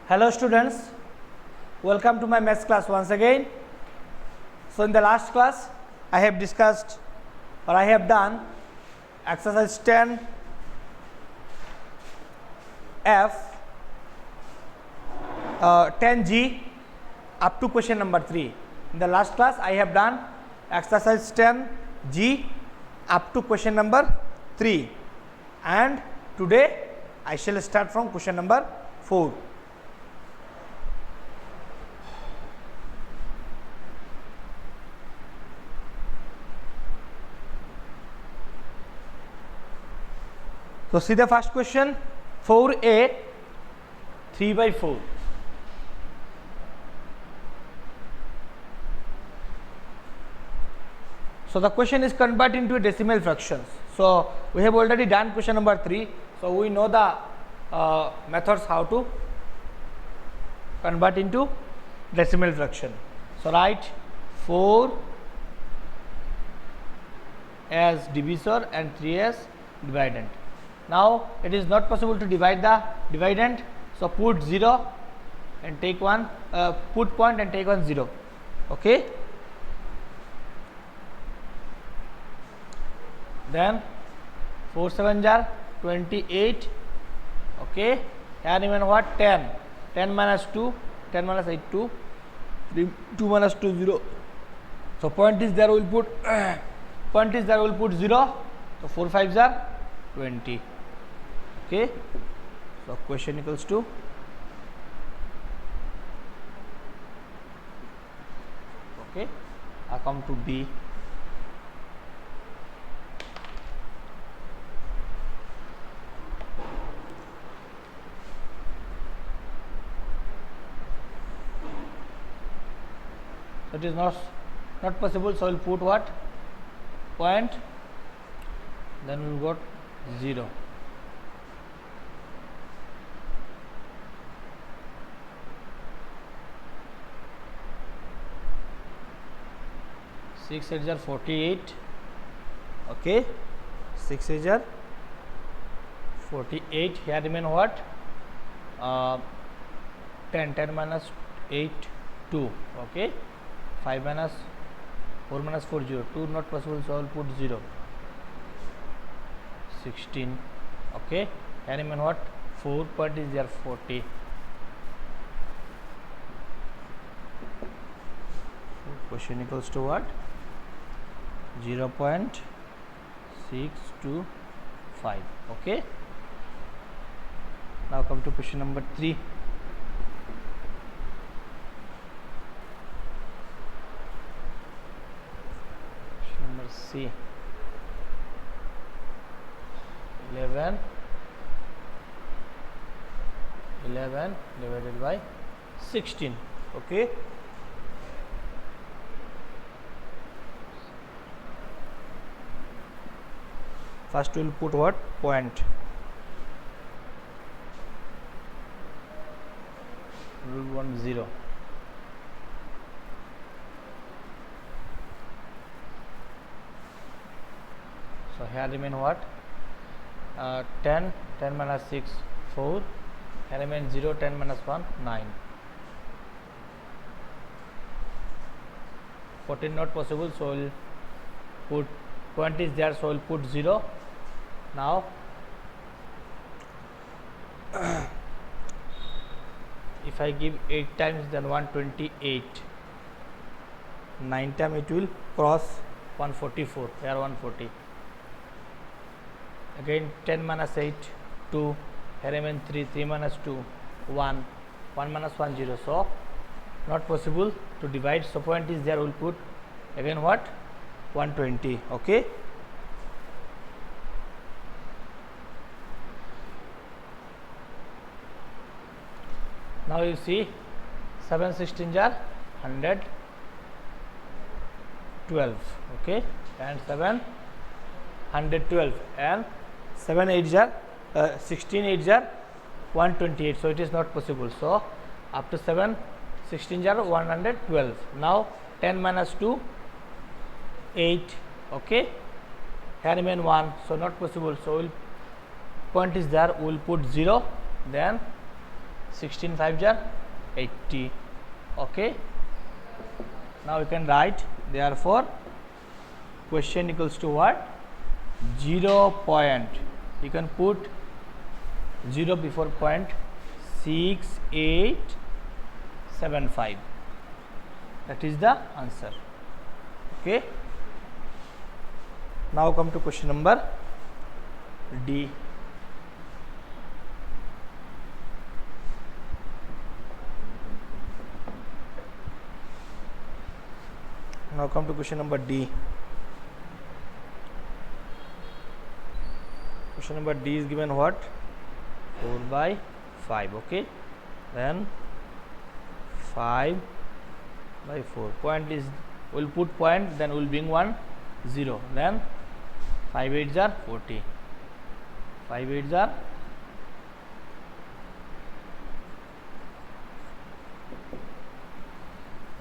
Hello students, welcome to my maths class once again. So in the last class I have discussed or I have done exercise 10 F 10G up to question number 3. In the last class I have done exercise 10G up to question number 3, and today I shall start from question number 4. So see the first question, 4a 3/4. So the question is convert into decimal fractions. So we have already done question number 3. So we know the methods how to convert into decimal fraction. So write 4 as divisor and 3 as dividend. Now it is not possible to divide the dividend, so put 0 and take one, put point and take one 0. Okay. Then 4 7s are 28. Okay. Here even what 10. 10 minus 2, 10 minus 8 2, 2 minus 2 0. So point is there, we will put point is there, we will put 0. So 4 5s are 20. Okay. So question equals to okay. I come to B. So it is not possible. So we'll put what point, then we'll got 0. Six 8s are 48. Okay, 6 8s are 48. Here remain what 10. 10 minus 8 2. Okay, 5 minus 4 minus 4 0. 2 not possible, so I will put 0. 16. Okay, here remain what 4 point is there 40. Question equals to what 0.625. Okay. Now come to question number 3. Question number C. 11 divided by 16. Okay. First we will put what point, we will want 0. So here remain what 10. 10 minus 6 4. Here remain 0. 10 minus 1 9. 14 not possible, so we will put point is there, so we will put 0. Now if I give 8 times, then 128. 9 times it will cross 144. Here 140. Again 10 minus 8 2. Here remain 3. 3 minus 2 1. 1 minus 1 0. So not possible to divide. So point is there, we will put again what 120. Okay. Now you see 7 16s are 112. Okay, and 7 112, and 7 8s are 16 8s are 128. So it is not possible. So up to 7 16s are 112. Now 10 minus 2 8. Okay, here remain 1, so not possible. So we'll point is there, we will put 0, then 16 5 jar 80. Okay, now we can write, therefore question equals to what? 0 point, you can put 0 before point, 6875. That is the answer. Okay, now come to question number D. Now come to question number D. Question number D is given what? 4 by 5. Okay, then 5 by 4. Point is, we'll put point, then we'll bring 1 0, then 5 8s are 40. 5 8s are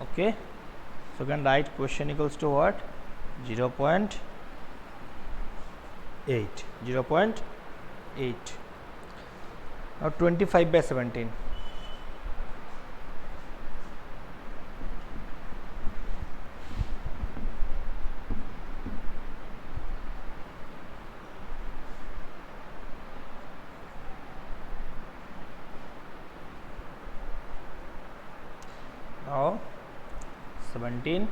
okay. So you can write question equals to what? 0.8. 0.8. Now 25 by 17. Now 17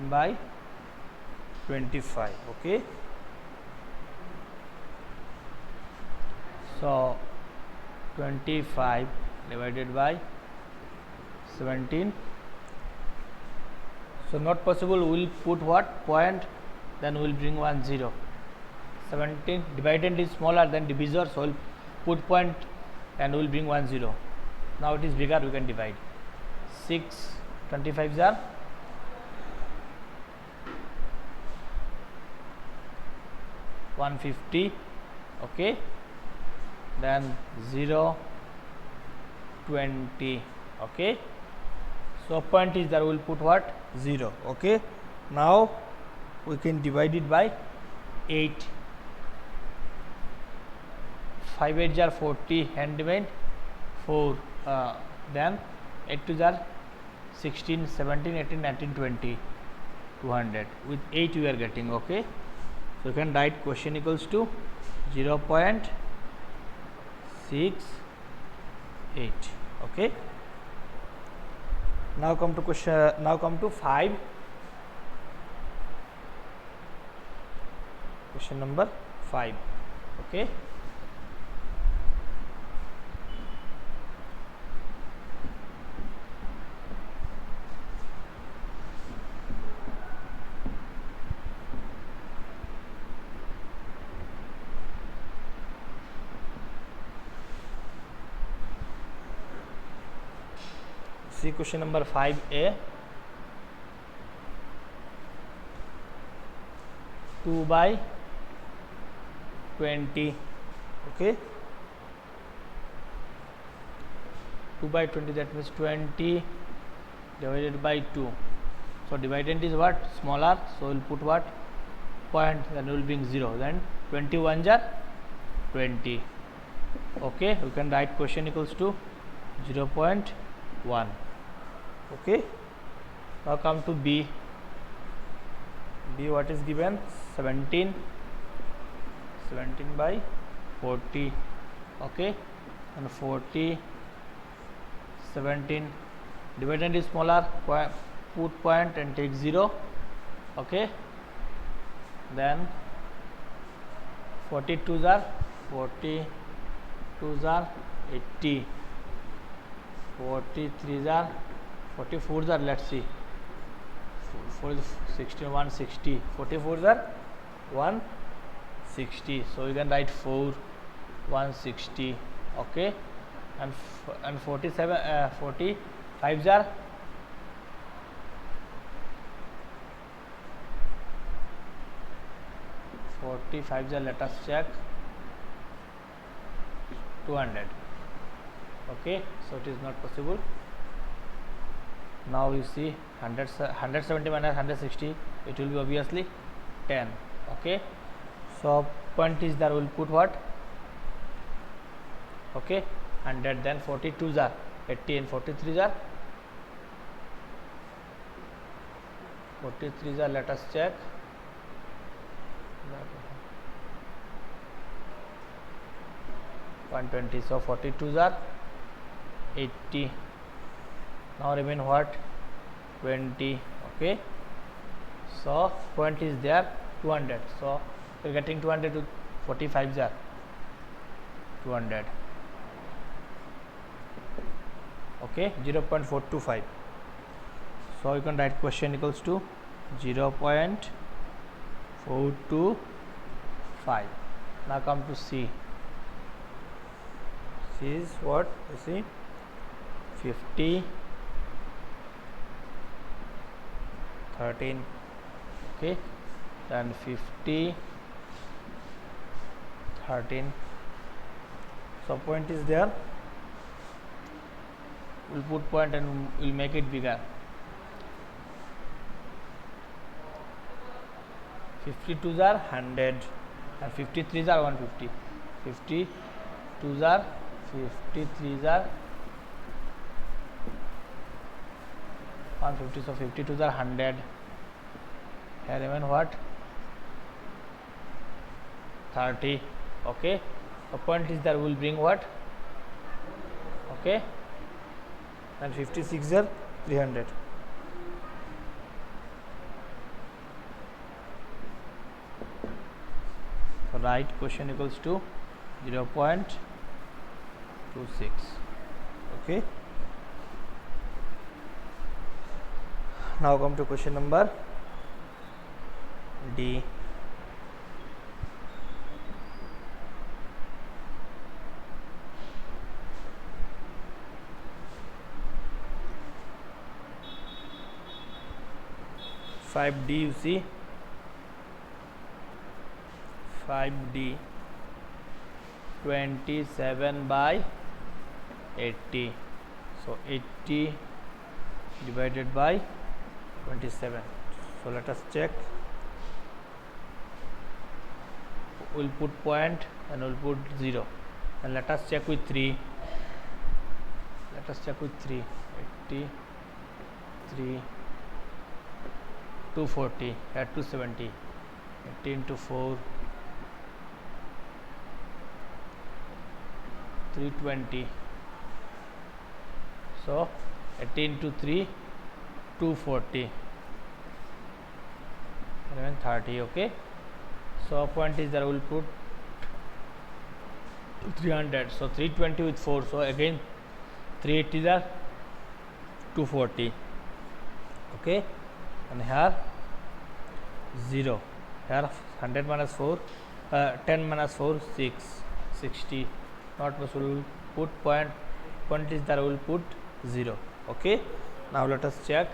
by 25. Okay, so 25 divided by 17. So not possible, we will put what? Point, then we will bring 1 0. 17 dividend is smaller than divisor, so we will put point and we will bring 1 0. Now it is bigger, we can divide. 6 25s are 150. Okay, then 0 20. Okay, so point is there, we will put what? 0. Okay, now we can divide it by 8. 5 8s are 40, hand remained 4, then 8 2s are 16 17 18 19 20, 200. With 8 we are getting. Okay, so you can write question equals to 0.68. Okay, now come to question, now come to 5. Question number 5. Okay, see question number 5a. 2 by 20. Okay, 2 by 20, that means 20 divided by 2. So dividend is what? Smaller, so we'll put what? Point, then we'll bring 0, then 21s are 20. Okay, we can write question equals to 0.1. Okay, now come to B. B, what is given? 17 by 40. Okay, and 40 17, dividend is smaller, put point and take 0. Okay, then 42s are 80, 43s are 44s are, let's see, 4 is 16 160, 44s are 160. So you can write 4 160. Okay, and 47 45s are 45s are, let us check, 200. Okay, so it is not possible. Now you see 170 minus 160, it will be obviously 10. Okay, so point is there, we will put what? okay, 100, then 42s are 80 and 43s are 43s are, let us check. 120, so 42s are 80. Now remain what? 20. Okay, so 20 is there, 200, so we are getting 200 to 45s are 200. Okay, 0.425. So you can write question equals to 0.425. Now come to C. C is what? You see, 50, 13. Okay, then 50, 13. So point is there. We'll put point and we'll make it bigger. 52s are 100 and 53s are 150. 52s are 53s are 150. So 52s are 100. Here remain what? 30. Okay. The point is that we'll bring what? Okay. And 56 are 300. So right question equals to 0.26. Okay. Now come to question number D. D, you see, 5D, 27 by 80. So 80 divided by 27. So let us check. We'll put point and we'll put 0, and let us check with 3. Let us check with 3. 83, 240, at 270, 80 into 4, 320. So 80 into 3, 240, and then 30. Okay, so point is there, will put 300. So 320 with 4, so again 380 are 240. Okay, and here 0. Here 100 minus 4, 10 minus 4, 6, 60. Not possible. Put point is there, will put 0. Okay, now let us check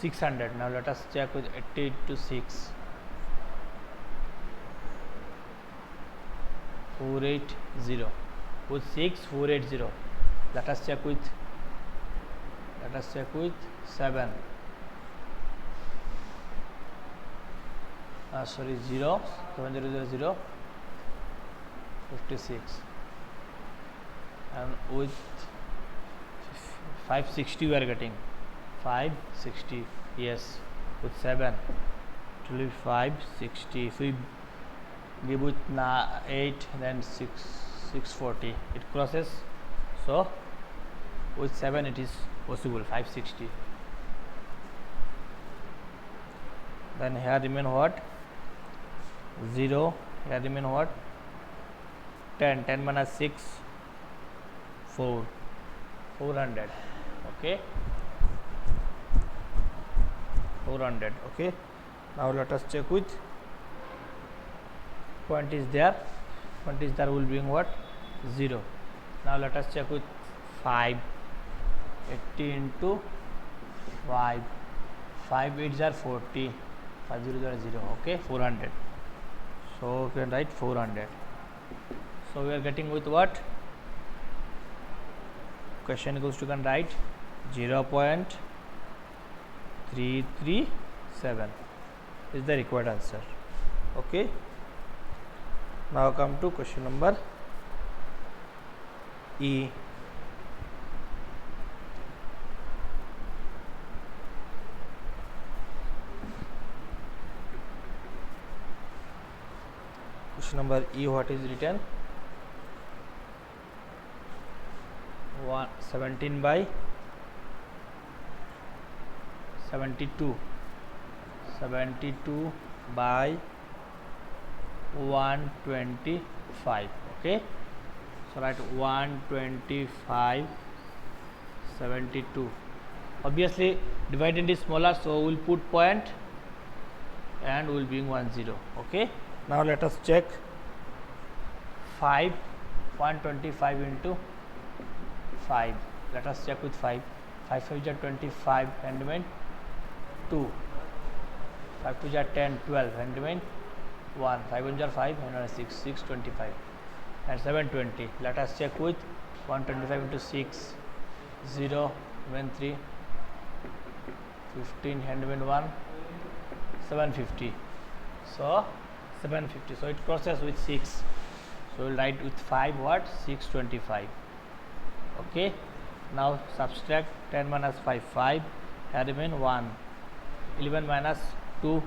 600. Now let us check with 80 to 6, 480 with 6, 480. Let us check with 7. Sorry, 0, 7000, 56, and with 560 we are getting 560. Yes, with 7 it will be 560. If we give with 8, then 640 it crosses. So with 7 it is possible, 560. Then here remain what? 0. Here remain what? 10. 10 minus 6, 4. 400. Okay, 400. Okay, now let us check with point is there. Point is there, will bring what? 0. Now let us check with 5. 80 into 5. 5 8s are 40. 5 0s are 0. Okay, 400. So we can write 400. So we are getting with what? Question equals to, can write 0.337 is the required answer. Okay, now come to question number E. Question number E, what is written? 17 by 72, 72 by 125. Okay, so write 125, 72. Obviously dividend is smaller, so we'll put point and we'll bring 10. Okay, now let us check 5, 125 into 5. Let us check with 5. 5 5 is 25, and remain 2. 5 2 is 10, 12, and remain 1. 5 1 is 5, and 6, 6 25, and 720. Let us check with 125 into 6, 0, remain 3, 15, and remain 1, 750. So 750. So it crosses with 6. So we'll write with 5 what? 625. Okay, now subtract 10 minus 5, 5, here remain 1, 11 minus 2,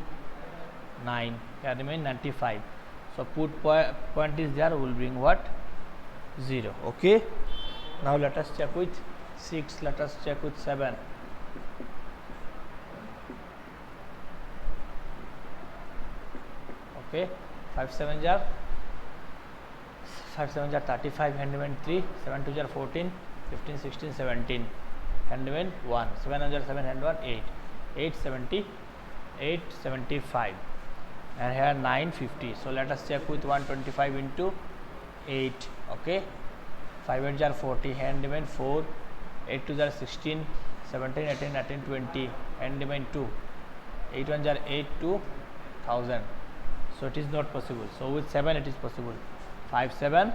9, here remain 95. So put point is there, will bring what? 0. Okay, now let us check with 6, let us check with 7. Okay, 5 7 jar 35, and remain 3, 7 2 jar 14, 15, 16, 17, and remain 1, 7 jar 7, and 1, 8, 870, 875, and here 950. So let us check with 125 into 8. Okay, 5 8 jar 40, and remain 4, 8 2 jar 16, 17, 18, 19, 20, and remain 2, 8 1 jar 8, 2000. So it is not possible. So with 7 it is possible. 5 7,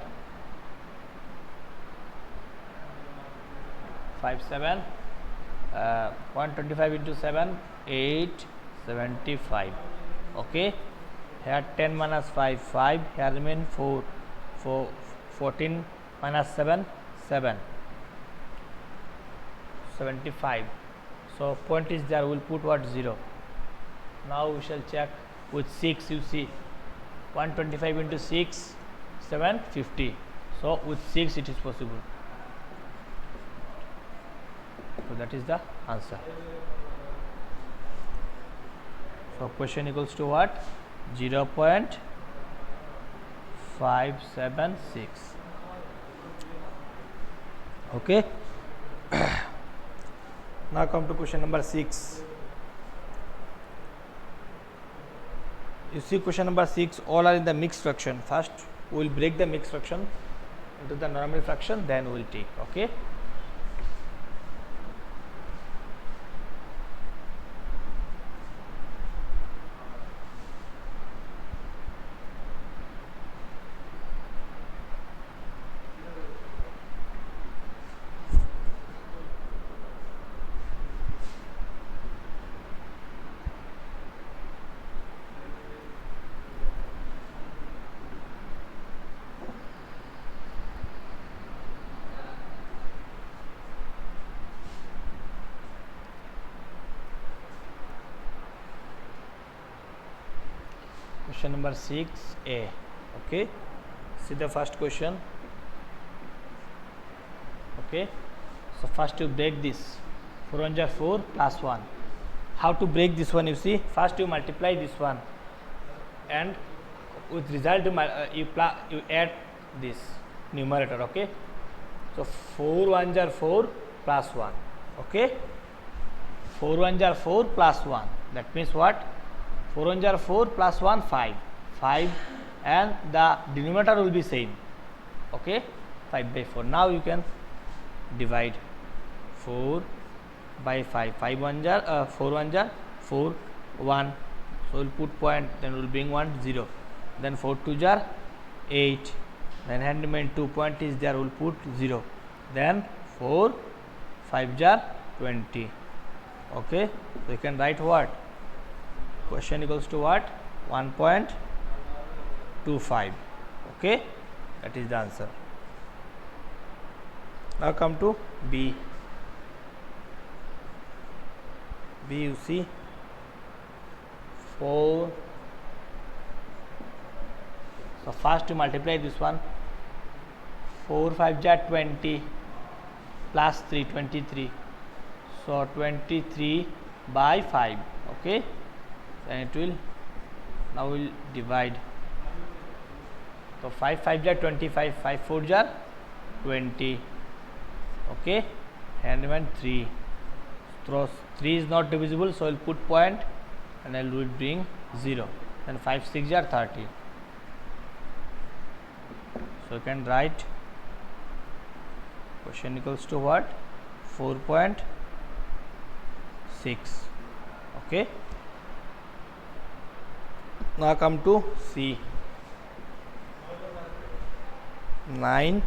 5 7, 125 into 7, 875. Okay, here 10 minus 5, 5, here remain 4, 14 minus 7, 7, 75. So point is there, we will put what? 0. Now we shall check with 6. You see 125 into 6, 750. So with 6 it is possible. So that is the answer. So question equals to what? 0.576. Okay. Now come to question number 6. You see question number 6, all are in the mixed fraction. First we will break the mixed fraction into the normal fraction, then we will take. Okay. Question number 6a. Okay, see the first question. Okay, so first you break this. 4 1 jar 4 plus 1. How to break this one? You see, first you multiply this one, and with result you add this numerator. Okay, so 4 1 jar 4 plus 1. Okay, 4 1 jar 4 plus 1. That means what? 4 1 jar 4 plus 1, 5, 5, and the denominator will be same. Okay, 5 by 4. Now you can divide 4 by 5. 5 1 jar 4 1 jar 4, 1. So we'll put point, then we'll bring 1, 0. Then 4 2 jar 8. Then hand remain 2, point is there, we'll put 0. Then 4 5 jar 20. Okay, so you can write what? Question equals to what? 1.25. Okay, that is the answer. Now come to B. B, you see 4. So first you multiply this one. 4 5 ja 20 plus 3 23. So 23 by 5. Okay, then it will, now we will divide. So 5 5 ja 25, 5 4 ja 20. Okay, and even 3. So 3 is not divisible, so I will put point and I will bring 0. Then 5 6 are 30. So you can write question equals to what? 4.6. Okay. Now come to C. 9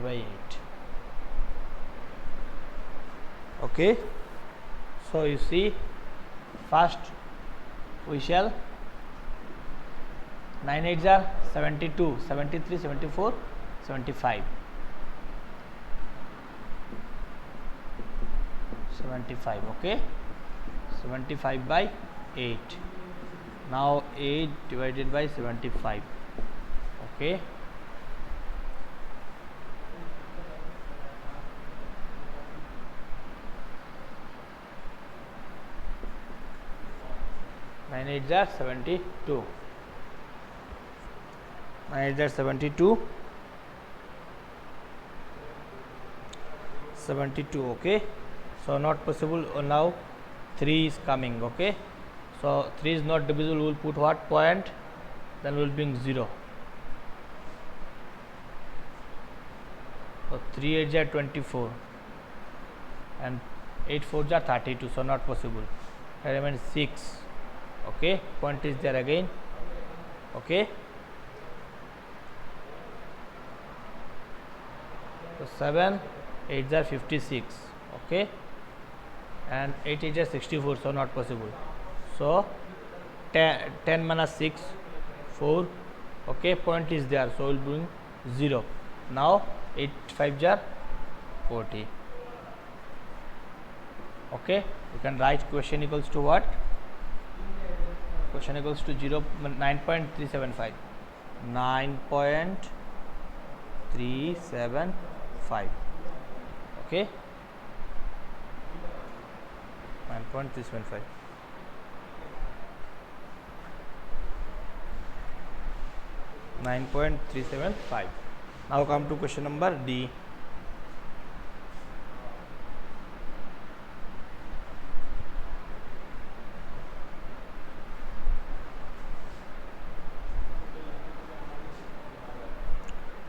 by 8. Okay, so you see, first we shall 9 8s are 72, 73, 74, 75. 75, okay, 75 by 8. Now 8 divided by 75. Okay, nine 8s are 72. 9 8s are 72. 72. Okay, so not possible. Now 3 is coming. Okay, so 3 is not divisible. We will put what? Point, then we will bring 0. So 3 8s are 24 and 8 4s are 32. So not possible. Here remains 6. Okay, point is there again. Okay, so 7 8s are 56. Okay, and 8 8s are 64. So not possible. So 10 minus 6 4. Okay, point is there, so we will bring 0. Now 8 5s are 40. Okay, you can write question equals to what? Question equals to 9.375. 9.375. Okay, 9.375. Now come to question number D.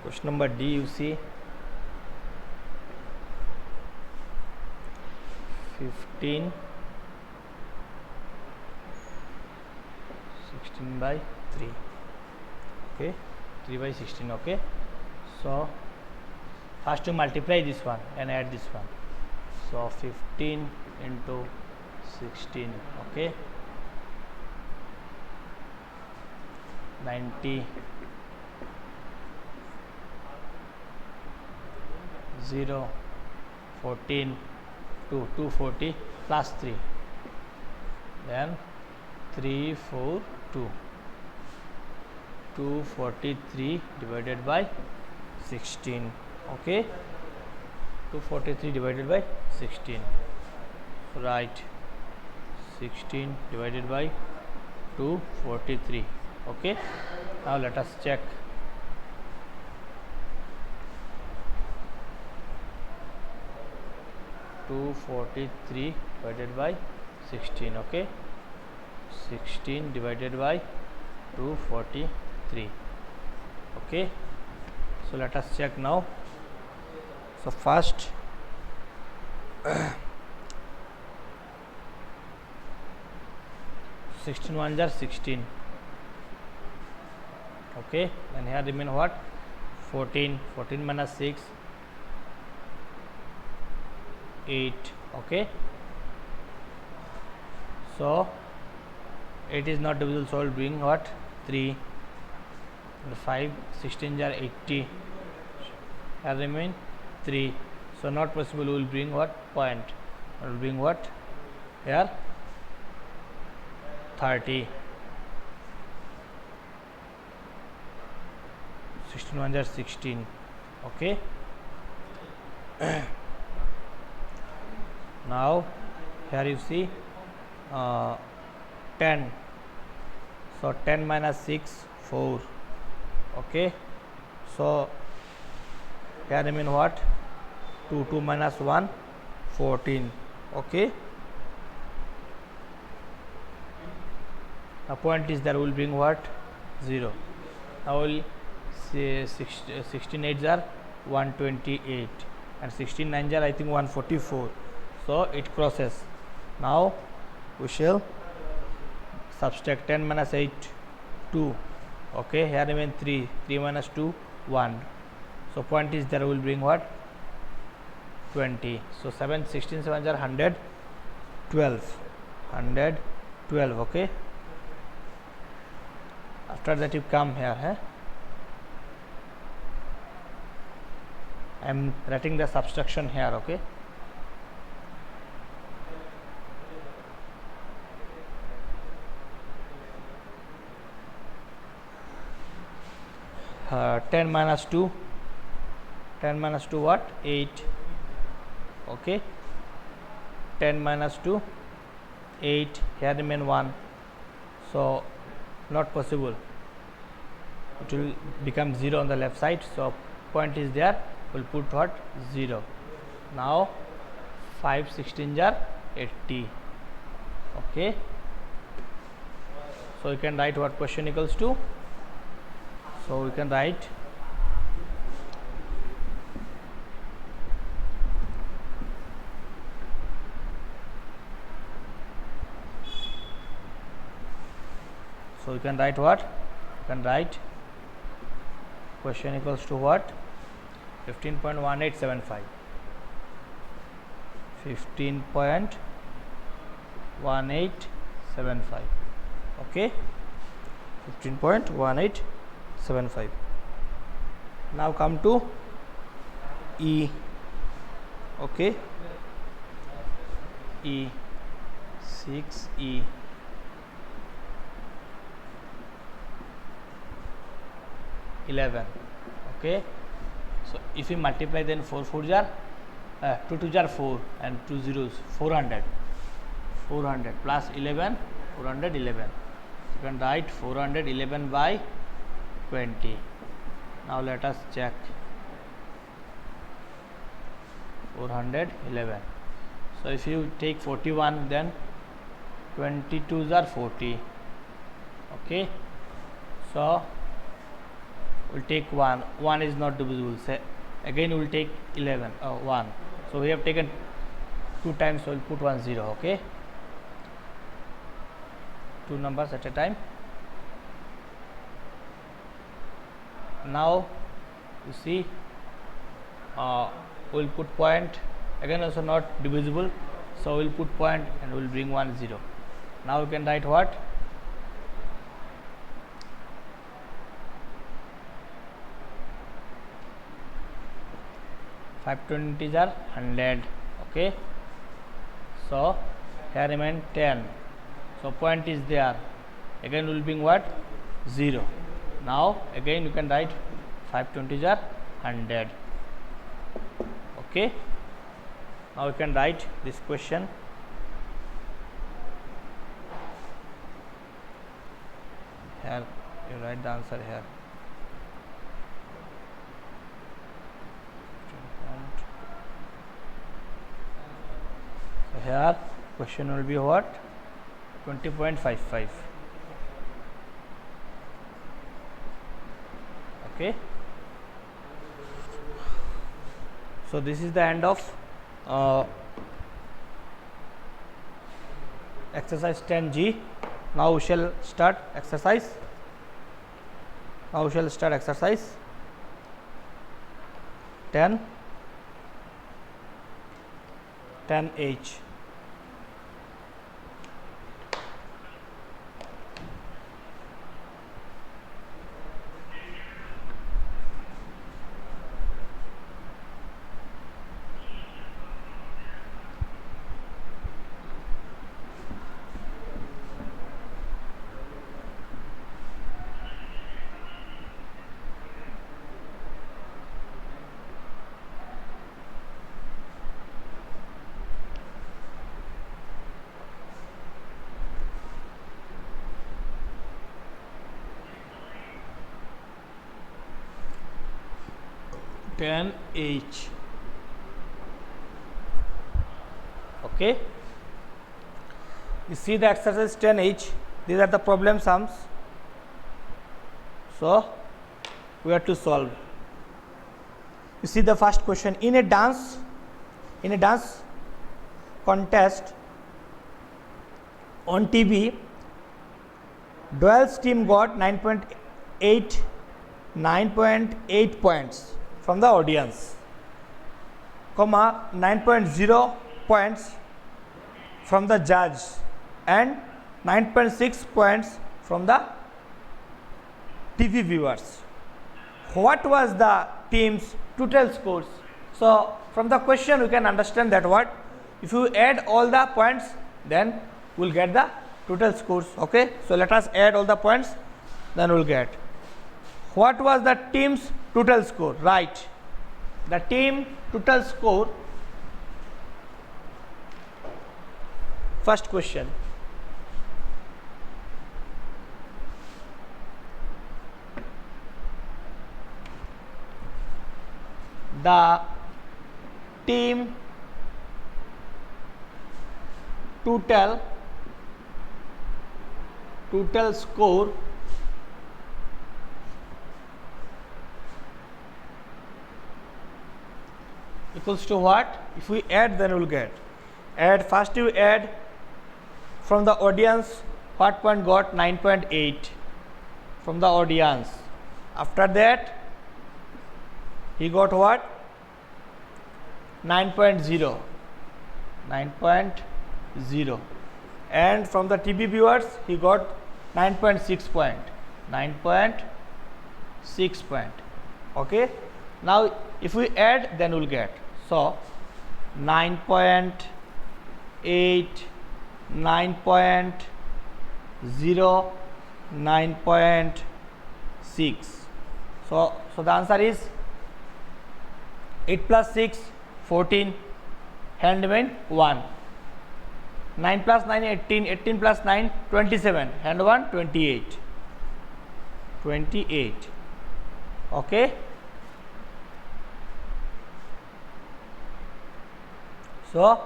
Question number D, you see 15 16 by 3. Okay, 3 by 16. Okay, so first to multiply this one and add this one. So 15 into 16. Okay, 90 0 14 2 240 plus 3, then 3 4 2 243 divided by 16. Okay, 243 divided by 16. So write 16 divided by 243. Okay, now let us check. 243 divided by 16. Okay, 16 divided by 243. Okay, so let us check now. So first 16 ones are 16. Okay, and here remain what? 14. 14 minus 6 8. Okay, so 8 is not divisible, so I will bring what? 3. 5 16 are 80, here remain 3, so not possible. We will bring what point, we will bring what here 30, 16 1 are 16. Okay, now here you see 10, so 10 minus 6 4. Okay, so here remain what 2, 2 minus 1 14. Okay, the point is that we will bring what 0. Now we will say 16 8s are 128 and 16 9s are I think 144, so it crosses. Now we shall subtract 10 minus 8 2. Okay, here remain 3, 3 minus 2 1, so point is there we will bring what 20. So 7 16 7s are 112, 112. Okay, after that you come here, I am writing the subtraction here. Okay, uh, 10 minus 2, 10 minus 2 what 8. Okay, 10 minus 2 8, here remain 1, so not possible, it will become 0 on the left side, so point is there, we'll put what 0. Now 5 16 are 80. Okay, so you can write what question equals to, so we can write what, you can write question equals to what 15.1875, 15.1875. Okay, 15.1875. now come to E. Okay, E 6E, okay, so if you multiply, then 4 4s are 2 2s are 4 and 2 zeros 400 plus 11 411, you can write 411 by 20. Now let us check 411. So if you take 41, then 22s are 40. Okay, so we'll take 1 is not divisible, say again we will take 11 1, so we have taken 2 times, so we'll put 1 0. Okay, 2 numbers at a time. Now you see we'll put point, again also not divisible, so we'll put point and we'll bring 1 0. Now you can write what 5 20s are 100. Okay, so here remain 10, so point is there, again we will bring what 0. Now again you can write 5 20s are 100. Okay, now you can write this question. Here you write the answer here. So here question will be what 20.55. Okay, so this is the end of exercise 10G. Now we shall start exercise. 10H. 10 each. Okay, you see the exercise 10 each. These are the problem sums, so we have to solve. You see the first question. In a dance contest on TV, Doyle's team got 9.8 points from the audience, comma 9.0 points from the judge and 9.6 points from the TV viewers. What was the team's total scores? So from the question you can understand that what if you add all the points, then we'll get the total scores. Okay, so let us add all the points, then we'll get what was the team's total score. Right, the team total score. First question, the team total score equals to what? If we add, then we will get first you add from the audience. What point got? 9.8 from the audience. After that he got what? 9.0, and from the TV viewers he got 9.6 point. Okay, now if we add, then we will get, so 9.8, 9.0, 9.6. So the answer is 8 plus 6, 14, hand remain 1. 9 plus 9, 18, 18 plus 9, 27, hand 1, 28. Okay. So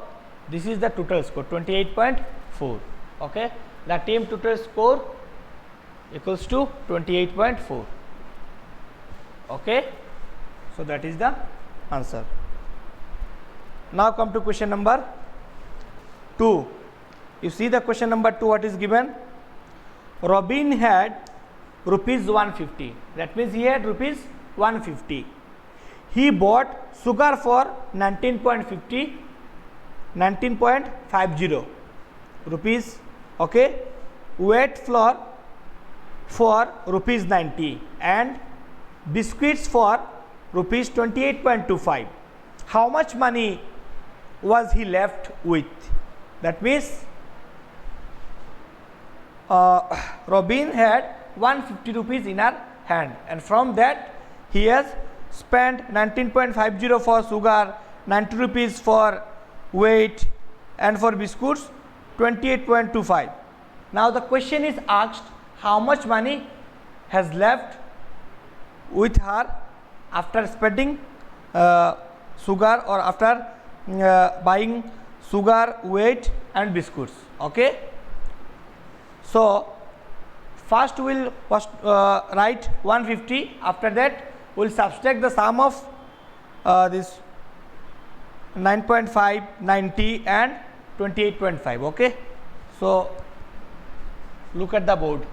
this is the total score, 28.4. Okay, the team total score equals to 28.4. Okay, so that is the answer. Now come to question number 2. You see the question number 2, what is given? Robin had rupees 150. That means he had rupees 150. He bought sugar for 19.50 rupees. Okay, wheat flour for rupees 90 and biscuits for rupees 28.25. How much money was he left with? That means Robin had 150 rupees in her hand, and from that he has spent 19.50 for sugar, 90 rupees for wheat, and for biscuits 28.25. Now the question is asked, how much money has left with her after spending sugar, or after buying sugar, wheat and biscuits. Okay, so first we will write 150. After that we will subtract the sum of this 9.5, 90 and 28.5. Okay, so look at the board.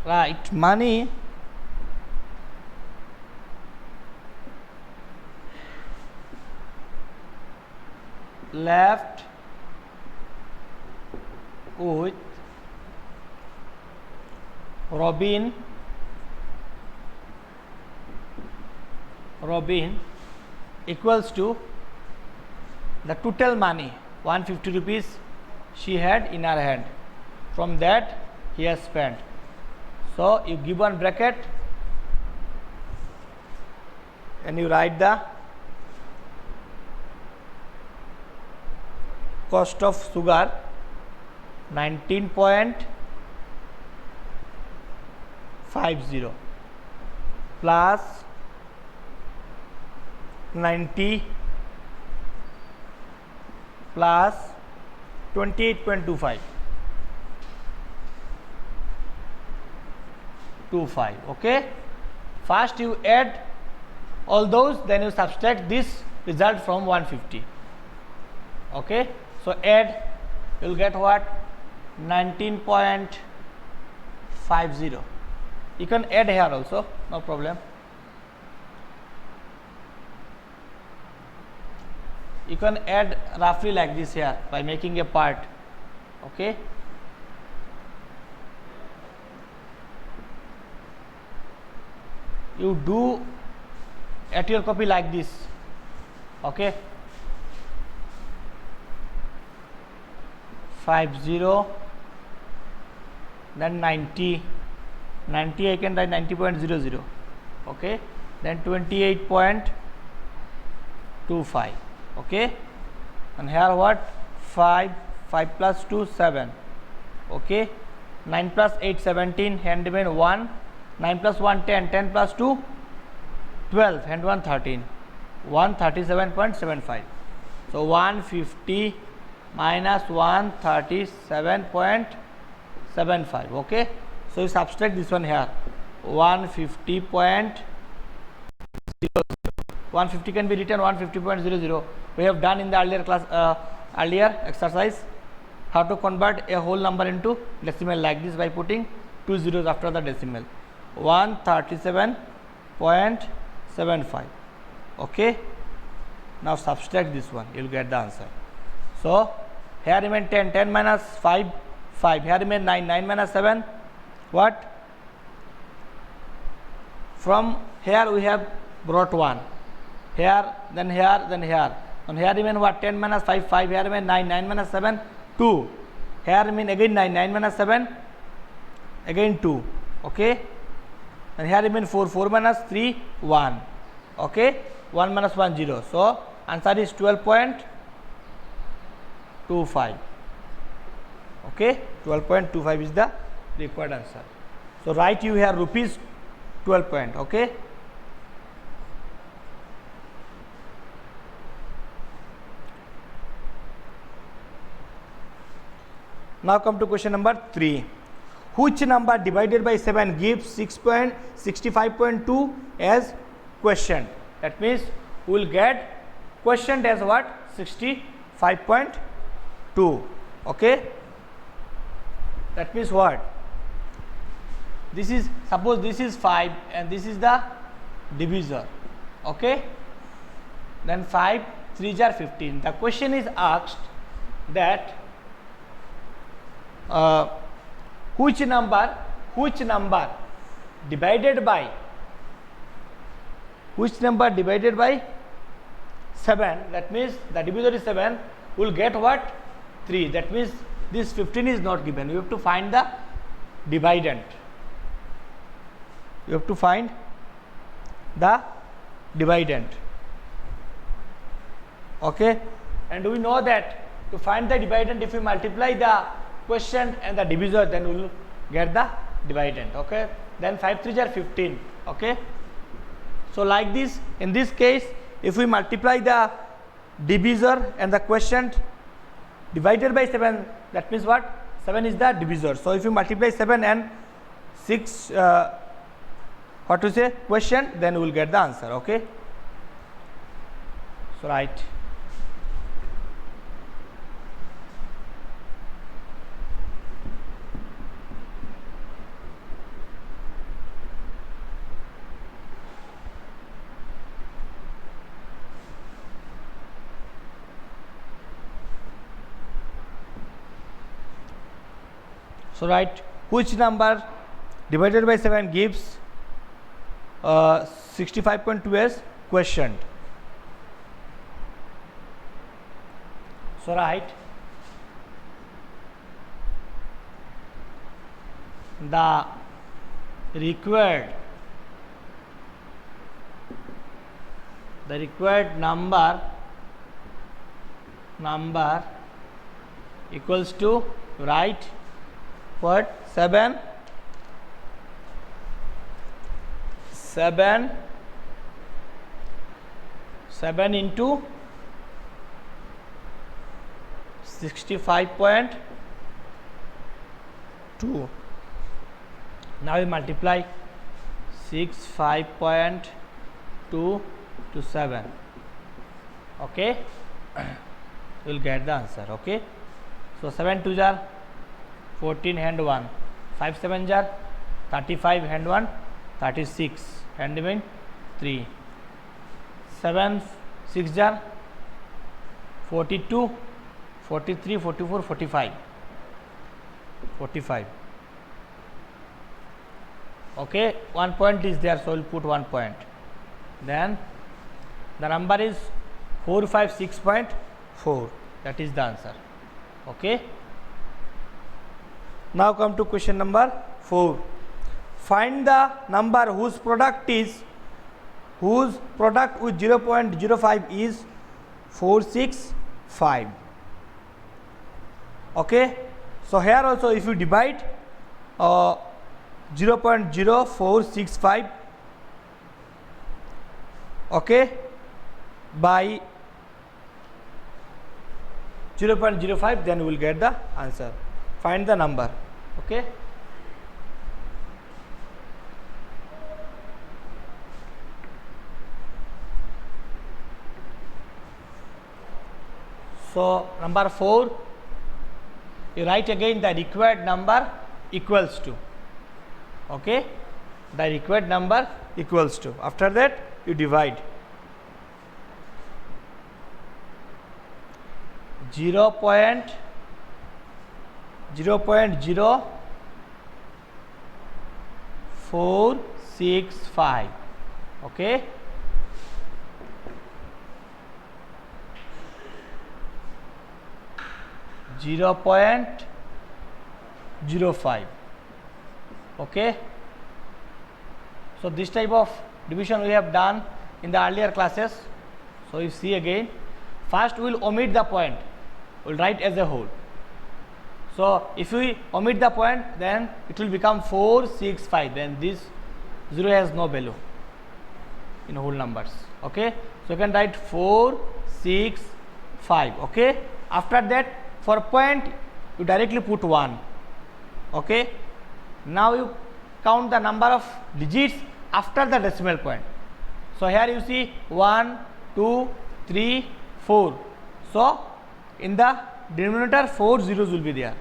Right, money left with Robin equals to the total money 150 rupees she had in her hand. from that he has spent. So you give one bracket and you write the cost of sugar 19.50 plus 90 plus 28.25 okay. First you add all those, then you subtract this result from 150. Okay, so add, you will get what? 19.50. You can add here also, no problem. You can add roughly like this here by making a part. Okay, you do at your copy like this. Okay, 50, then 90 I can write 90.00. okay, then 28.25. okay, and here what? 5 plus 2 7. okay, 9 plus 8 17, hand remain 1, 9 plus 1 10, 10 plus 2 12, hand 1 13, 137.75. so 150 minus 137.75. okay, so you subtract this one here, 150.00. 150 can be written 150.00. we have done in the earlier class, earlier exercise, how to convert a whole number into decimal like this by putting 2 zeros after the decimal. 137.75. okay, now subtract this one, you will get the answer. So here remain 10, 10 minus 5, 5, here remain 9, 9 minus 7, what? From here we have brought 1, here, then here, then here, and here remain what? 10 minus 5, 5, here remain 9, 9 minus 7, 2, here remain again 9, 9 minus 7, again 2, okay, and here remain 4, 4 minus 3, 1, okay, 1 minus 1, 0, so answer is 12.25. okay, 12.25 is the required answer. So write you here rupees 12 point. okay. Now come to question number 3. Which number divided by 7 gives 6.65.2 as quotient? That means we will get quotient as what? 65.2. okay. That means what? This is, suppose this is 5 and this is the divisor. okay. Then 5 3s are 15. The question is asked that which number divided by 7, that means the divisor is 7, will get what? 3. That means this 15 is not given. You have to find the dividend. You have to find the dividend. okay, and we know that to find the dividend, if we multiply the quotient and the divisor, then we will get the dividend. okay, then 5 3s are 15. okay, so like this, in this case, if we multiply the divisor and the quotient divided by 7, that means what? 7 is the divisor. So if you multiply 7 and 6 what to say, quotient, then we will get the answer. okay, so right. So write which number divided by 7 gives 65.2 as quotient. So write the required number equals to, write what, 7 into 65.2. Now we multiply 65.2 to 7. Okay, you will get the answer. Okay, so 7 2s are 14 and 1, 5 7s are 35 and 1, 36 and remain 3, 7 6s are 42, 43, 44, 45. Okay, 1 point is there, so we'll put 1 point. Then the number is 456.4. That is the answer. Okay. Now come to question number 4. Find the number whose product with 0.05 is 465. Okay. So here also, if you divide 0.0465, okay, by 0.05, then you will get the answer. Find the number. Okay. So number 4, you write again the required number equals to. Okay, the required number equals to. After that, you divide 0.0465. Okay, .05. Okay, so this type of division we have done in the earlier classes. So you see again, first we will omit the point, we will write as a whole. So if we omit the point, then it will become 465, then this 0 has no value in whole numbers. Okay, so you can write 465. Okay, after that, for point you directly put 1. Okay, now you count the number of digits after the decimal point. So here you see 1 2 3 4. So in the denominator 4 zeros will be there,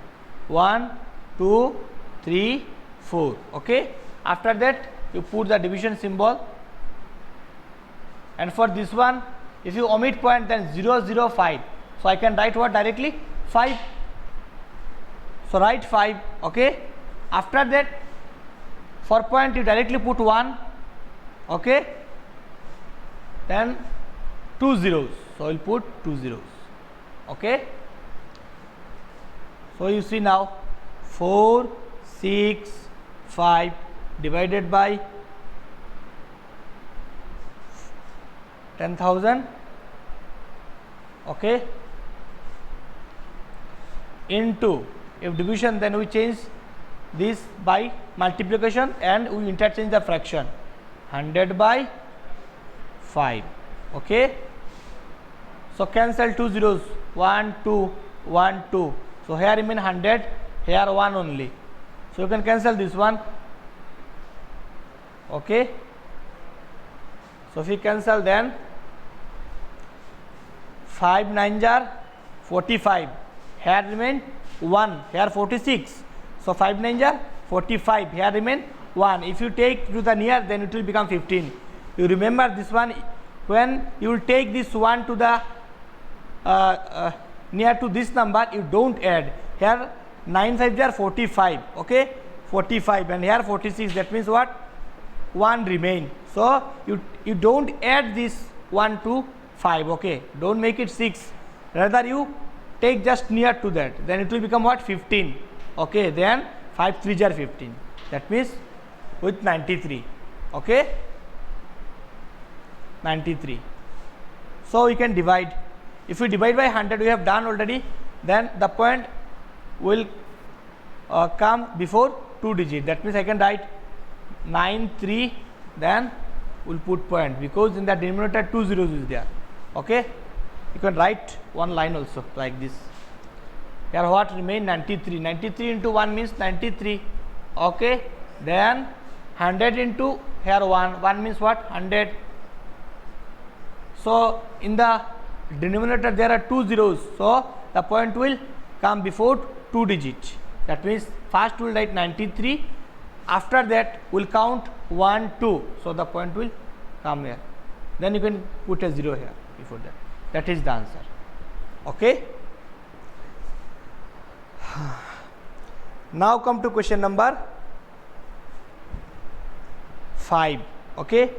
1 2 3 4. Okay, after that you put the division symbol, and for this one, if you omit point, then 005. So I can write what directly, 5. So write 5. Okay, after that, for point you directly put 1. Okay, then 2 zeros, so we'll put 2 zeros. Okay, so you see now 465 divided by 10,000. Okay, into, if division, then we change this by multiplication and we interchange the fraction, 100 by 5. Okay, so cancel 2 zeros, 1 2 1 2. So here remain 100, here 1 only, so you can cancel this one. Okay, so if you cancel, then 5 9s are 45, here remain 1, here 46. So 5 9s are 45, here remain 1. If you take to the near, then it will become 15. You remember this one, when you will take this 1 to the near to this number, you don't add. Here 9 5s are 45. Okay, 45, and here 46. That means what? 1 remain. So you don't add this 1 to 5. Okay, don't make it 6. Rather you take just near to that. Then it will become what? 15. Okay, then 5 3s are 15. that means with 93. Okay, 93. So we can divide. If we divide by 100, we have done already, then the point will come before 2 digit. That means I can write 93, then we'll put point, because in the denominator 2 zeros is there. Okay, you can write one line also like this. Here what remain? 93. 93 into 1 means 93. Okay, then 100 into here 1 means what? 100. So in the denominator there are 2 zeros, so the point will come before 2 digit. That means first we will write 93, after that we will count 1 2, so the point will come here, then you can put a 0 here before that. That is the answer. Okay, now come to question number 5. Okay,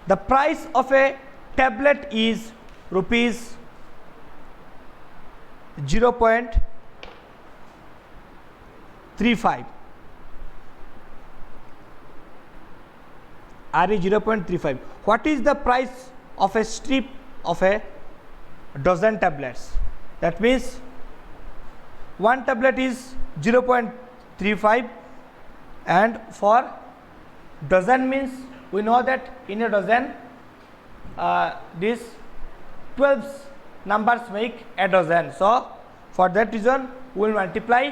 the price of a tablet is rupees 0.35. RE 0.35. What is the price of a strip of a dozen tablets? That means one tablet is 0.35, and for dozen means we know that in a dozen this 12 numbers make a dozen. So for that reason we will multiply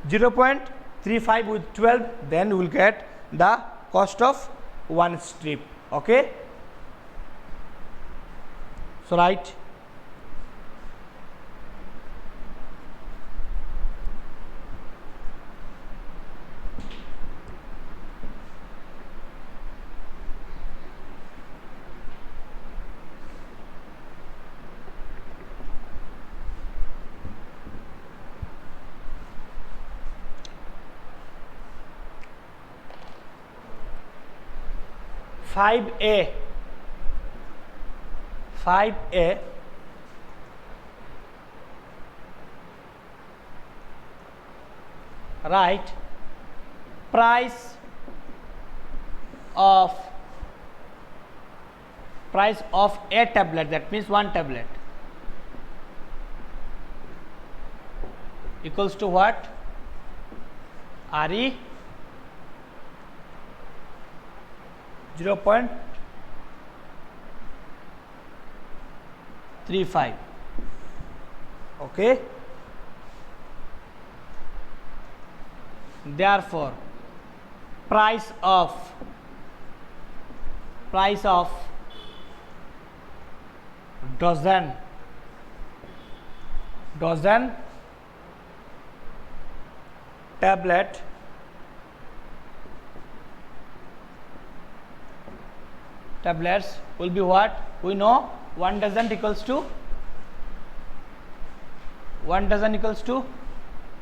0.35 with 12, then we will get the cost of one strip. Okay, so write five A write price of a tablet, that means one tablet, equals to what? RE 0.35. Okay, therefore price of dozen tablets will be what? We know 1 dozen equals to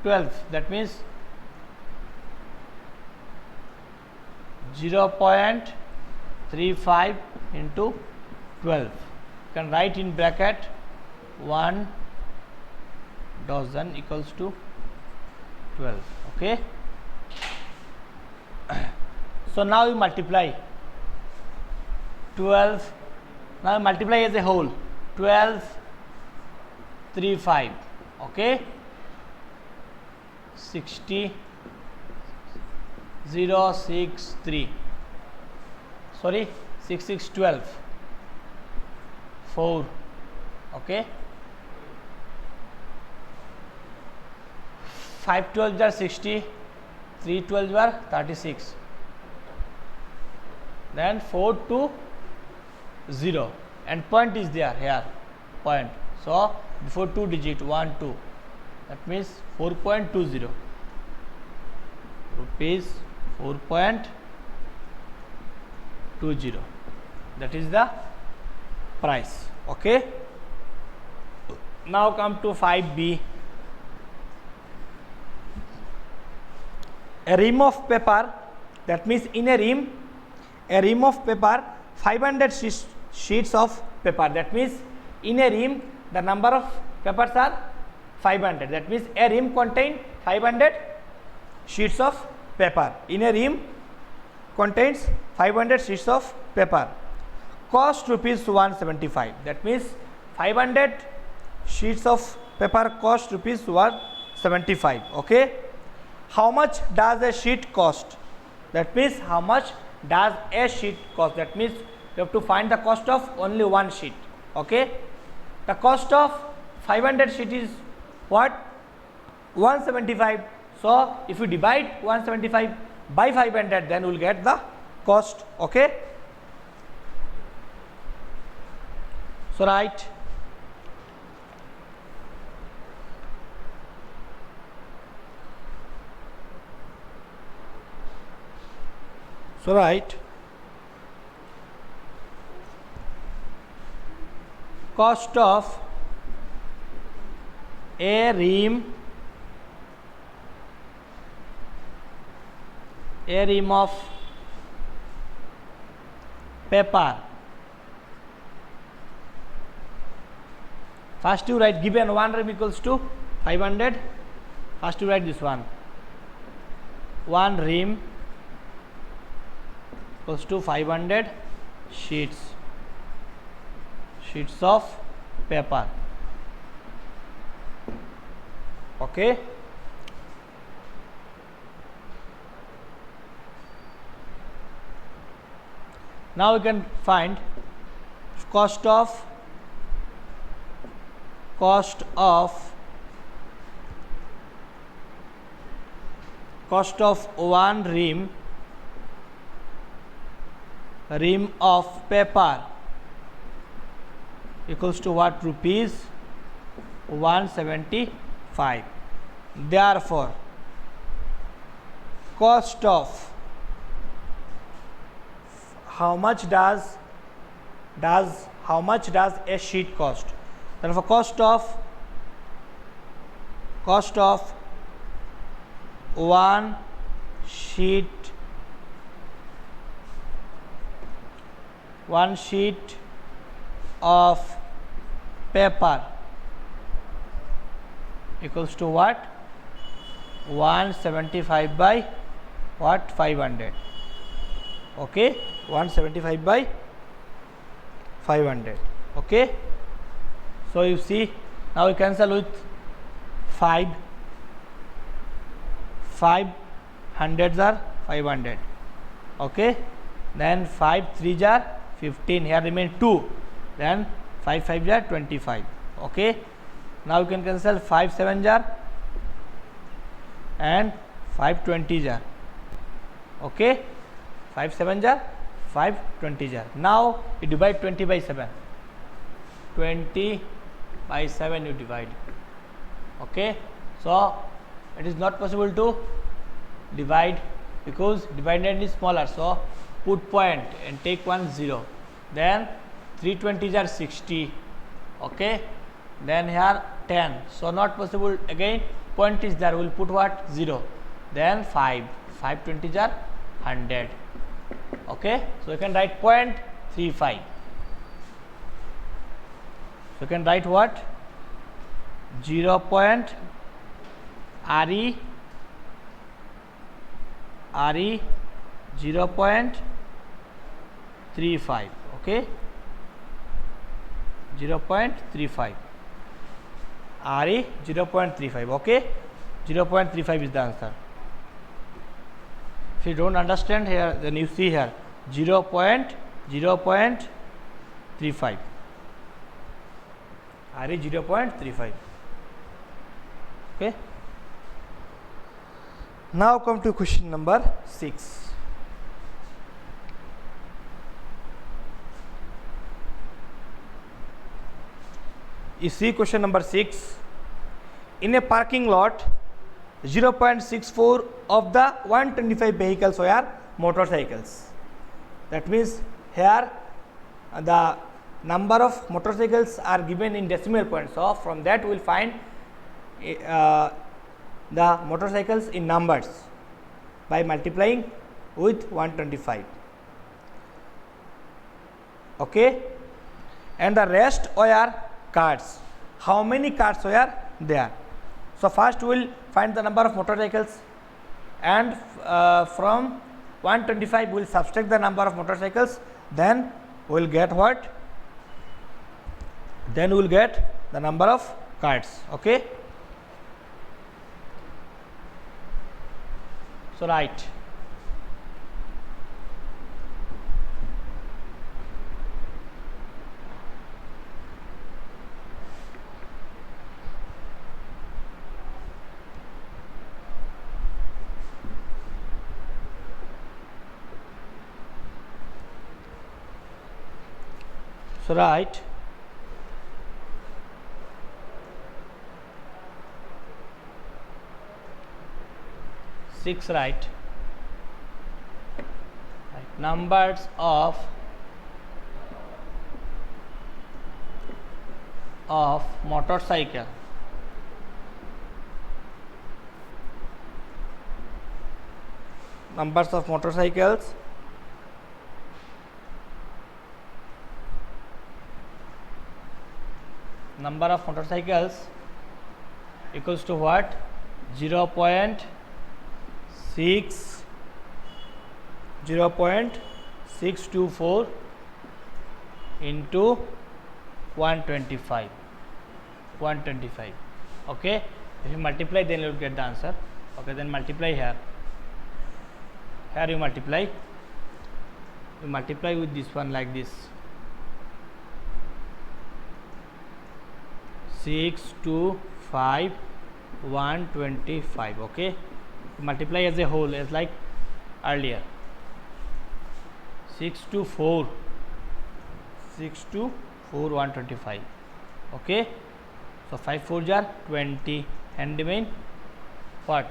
12. That means 0.35 into 12. You can write in bracket 1 dozen equals to 12. Okay, so now you multiply 12, now multiply as a whole 12 3 5. Okay, 60 0 6 3, sorry 6 6 12 4. Okay, 5 12 are 60, 3 12 are 36, then 4 2 0, and point is there here, point. So before 2 digit 1 2, that means 4.20 rupees 4.20. That is the price. Okay, now come to 5B. A ream of paper, that means in a ream of paper 500 sheets of paper. That means in a ream the number of papers are 500. That means a ream contain 500 sheets of paper. In a ream contains 500 sheets of paper. Cost rupees 175. That means 500 sheets of paper cost rupees 175. Okay. How much does a sheet cost? That means how much does a sheet cost? That means you have to find the cost of only one sheet. Okay. The cost of 500 sheet is what? 175. So if you divide 175 by 500, then we will get the cost. Okay. So write cost of a ream of paper. First you write, given one ream equals to 500. First you write this one. One ream equals to 500 sheets of paper. Okay. Now we can find cost of one ream of paper equals to what? Rupees 175. Therefore, cost of how much does a sheet cost? Therefore, cost of one sheet of paper equals to what? 175 by what? 500. Okay, 175 by 500. Okay. So you see, now we cancel with 5 hundreds are 500. Okay. Then 5 3s are 15. Here remain 2. Then 5 5s are 25. Okay. Now you can cancel 5 7s are and 5 20s are. Okay. 5 7s are 5 20s are. Now you divide 20 by 7. 20 by 7 you divide. Okay. So it is not possible to divide because dividend is smaller. So put point and take 1 0. Then 3 20s are 60. Okay. Then here 10. So not possible, again point is there, we will put what? 0. Then 5 20s are 100. Okay. So you can write 0.35. So you can write what? 0. RE 0.35. Okay. 0.35. RE 0.35. Okay. 0.35 is the answer. If you don't understand here, then you see here 0.35. RE 0.35. Okay. Now come to question number 6. You see question number 6. In a parking lot, 0.64 of the 125 vehicles were motorcycles. That means here the number of motorcycles are given in decimal points. So from that we will find the motorcycles in numbers by multiplying with 125. Okay. And the rest were cars. How many cars were there? So first we will find the number of motorcycles and from 125 we will subtract the number of motorcycles, then we will get what? Then we will get the number of carts. Okay. So write. So write 6, write numbers of motorcycle numbers of motorcycles number of motorcycles equals to what? 0.624 into 125. Okay, if you multiply, then you will get the answer. Okay, then multiply here. Here you multiply with this one like this. 6 to 5 125. Okay, multiply as a whole as like earlier. 6 to 4 125. Okay, so 5 4s are 20 and remain what?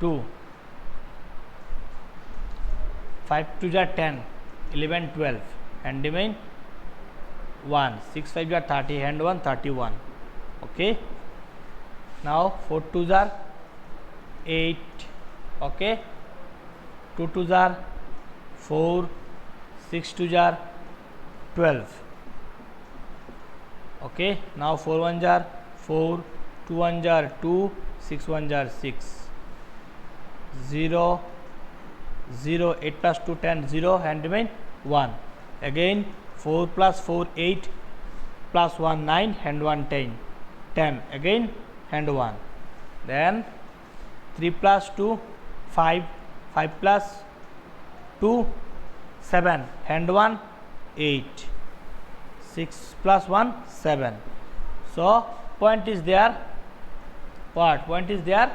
2. 5 2s are 10, 11 12 and remain 1. 6 5s are 30 and 1 31. Okay, now 4 2s are 8. Okay, 2 2s are 4, 6 2s are 12. Okay, now 4 1s are 4, 2 1s are 2, 6 1s are 6. 0 0, 8 plus 2 10, 0 and remain 1. Again 4 plus 4 8 plus 1 9 and 1 10 again and 1. Then 3 plus 2 5, 5 plus 2 7 and 1 8, 6 plus 1 7. So point is there. What point is there?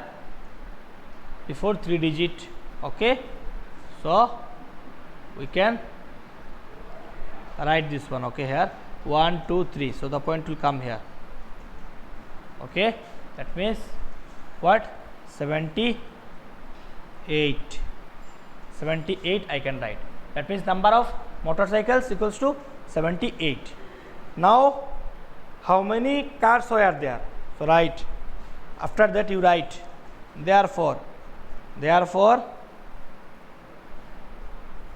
Before 3 digit. Okay, so we can write this one. Okay, here 1 2 3, so the point will come here. Okay, that means what? 78 I can write. That means number of motorcycles equals to 78. Now how many cars were there? So write, after that you write therefore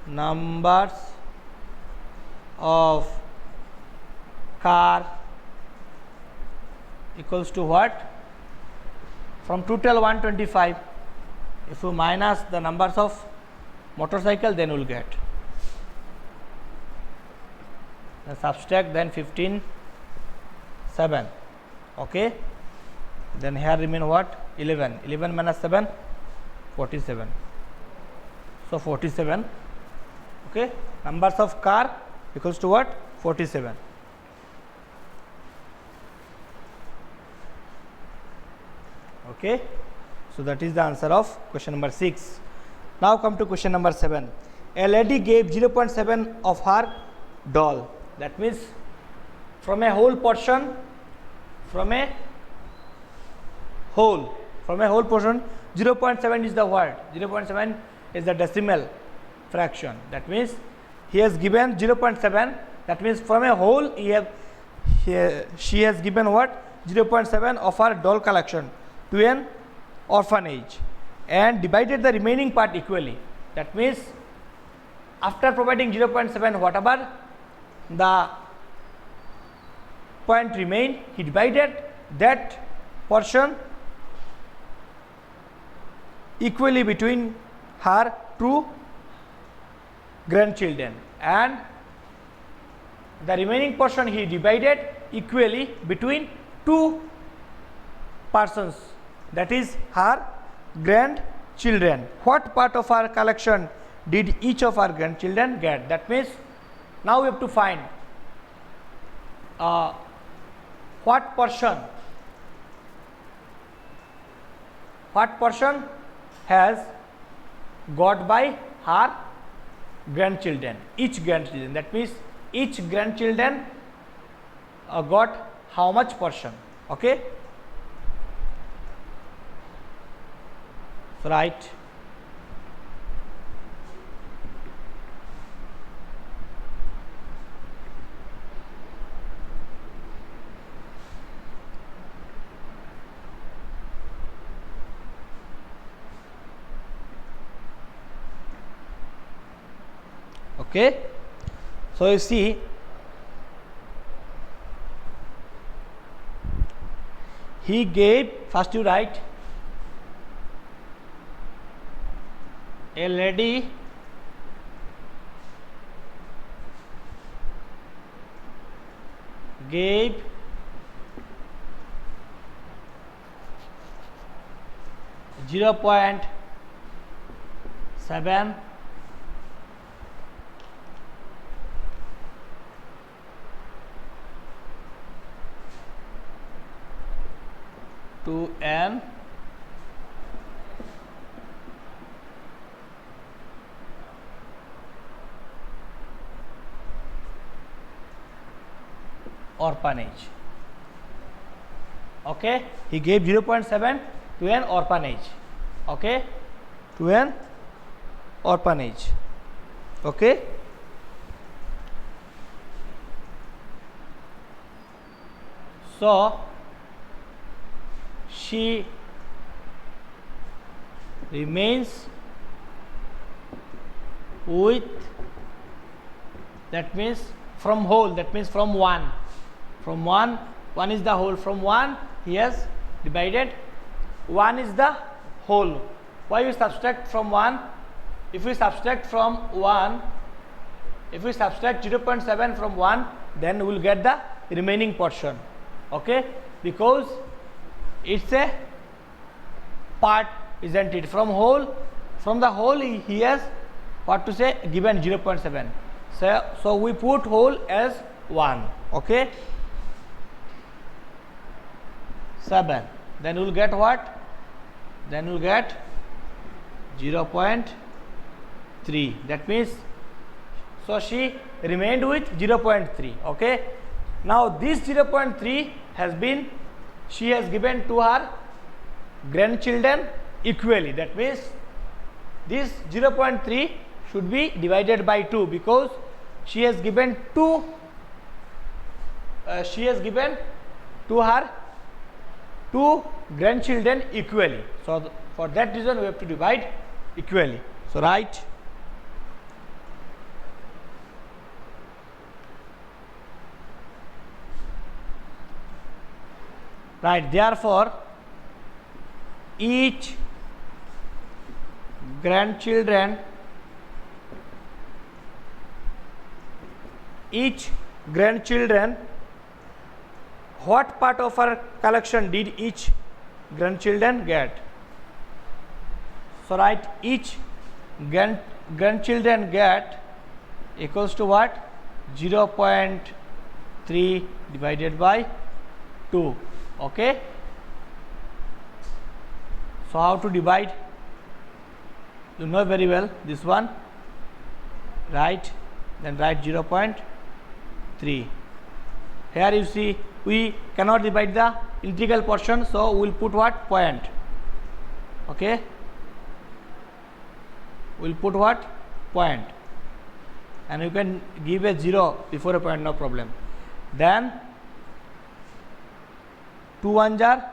numbers of car equals to what? From total 125, if you minus the numbers of motorcycle, then you will get. Then subtract, then 15 7. Okay, then here remain what? 11 minus 7 47. So 47. Okay, numbers of car equals to what? 47. Okay, so that is the answer of question number 6. Now come to question number 7. A lady gave 0.7 of her doll. That means from a whole portion, from a whole portion, 0.7 is the word. 0.7 is the decimal fraction. That means he has given 0.7. That means from a whole she has given what? 0.7 of her doll collection to an orphanage and divided the remaining part equally. That means after providing 0.7, whatever the point remained, he divided that portion equally between her two grandchildren, and the remaining portion he divided equally between two persons, that is her grandchildren. What part of her collection did each of her grandchildren get? That means now we have to find what portion has got by her grandchildren, each grandchildren. That means each grandchildren got how much portion. Okay, so right. Okay, so you see he gave, first you write, a lady gave .7 to an orphanage. Okay, he gave 0.7 to an orphanage. Okay, to an orphanage. Okay, so she remains with, that means from whole, that means from 1 is the whole, from 1 he has divided, 1 is the whole. Why we subtract from 1? If we subtract from 1, if we subtract 0.7 from 1, then we will get the remaining portion. Okay, because it's a part, isn't it? From the whole he has what to say, given 0.7. So we put whole as 1. Okay, 7, then we will get what? Then we will get 0.3. that means, so she remained with 0.3. okay, now this 0.3 has been, she has given to her grandchildren equally. That means this 0.3 should be divided by 2, because she has given to her two grandchildren equally. So for that reason we have to divide equally. So right. Right, therefore each grandchildren what part of her collection did each grandchildren get? So write each grandchildren get equals to what? 0.3 divided by 2. Okay, so how to divide? You know very well this one, right? Then write 0.3. Here you see we cannot divide the integral portion, so we will put what? Point. Okay, we will put what? Point, and you can give a 0 before a point, no problem. Then 2 1s are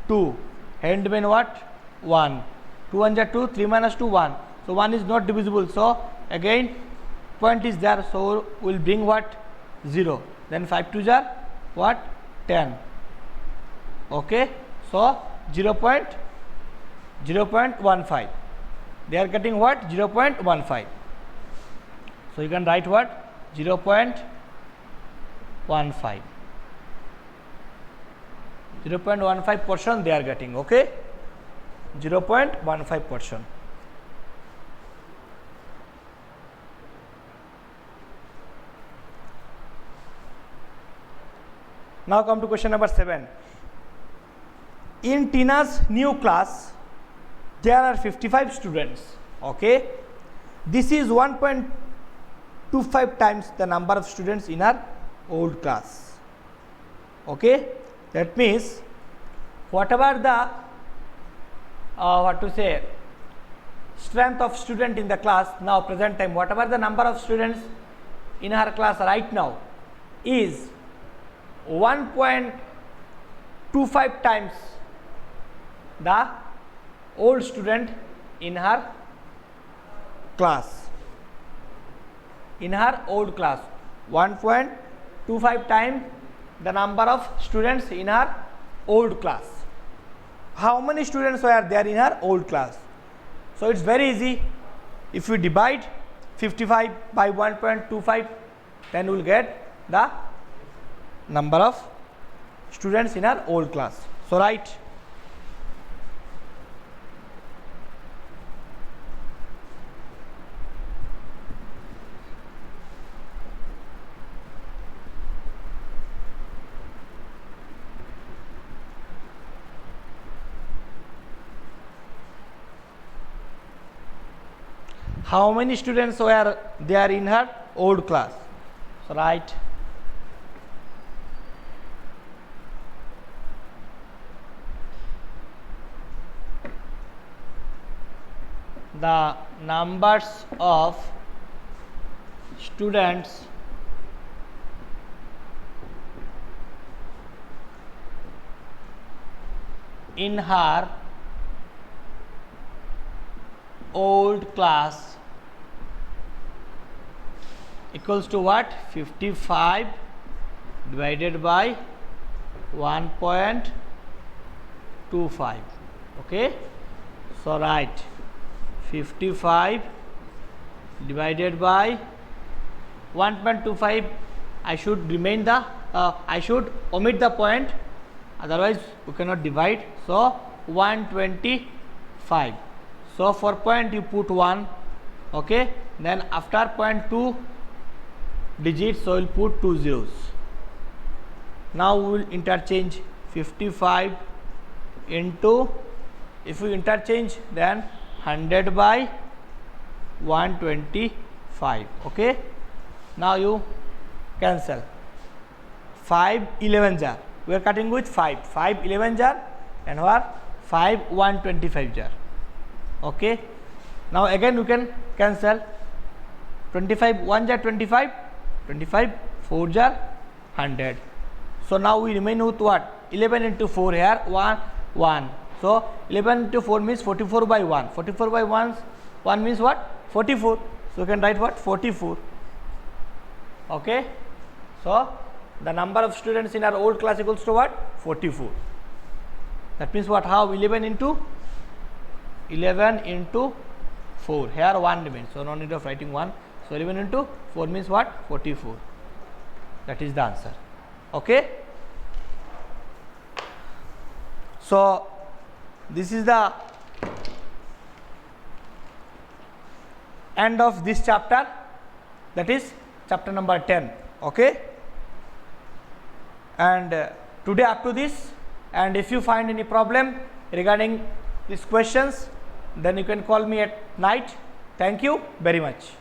2, hand mean what? 1. 2 1s are 2, 3 minus 2 1. So 1 is not divisible. So again point is there. So we will bring what? 0. Then 5 2s are what? 10. Okay. So 0.1 0.15. They are getting what? 0.15. So you can write what? 0.15. 0.15 portion they are getting. Okay, 0.15 portion. Now come to question number 7. In Tina's new class, there are 55 students. Okay, this is 1.25 times the number of students in her old class. Okay, that means whatever the strength of student in the class now present time, whatever the number of students in her class right now is 1.25 times the old student in her class. In her old class, 1.25 times the number of students in her old class. How many students were there in her old class? So it's very easy. If we divide 55 by 1.25, then we will get the number of students in her old class. So write how many students were there in her old class. So write the numbers of students in her old class equals to what? 55 divided by 1.25. Okay, so write 55 divided by 1.25. I should remain the I should omit the point, otherwise we cannot divide. So 125. So for point you put 1. Okay, then after point 2 digits, so we'll put 2 zeros. Now we will interchange 55 into, if we interchange, then 100 by 125. Okay, now you cancel. 5 11 jar, we are cutting with 5 11 jar, and what? 5 125 jar. Okay, now again you can cancel. 25 1 jar 25, 25 4 jar 100. So now we remain with what? 11 into 4 here, 1 1. So 11 into 4 means 44 by 1. 44 by 1 means what? 44. So you can write what? 44. Okay, so the number of students in our old class equals to what? 44. That means what? How? 11 into 4. Here 1 remains, so no need of writing 1. So 11 into 4 means what? 44. That is the answer. Okay, so this is the end of this chapter, that is chapter number 10. Okay, and today up to this, and if you find any problem regarding these questions, then you can call me at night. Thank you very much.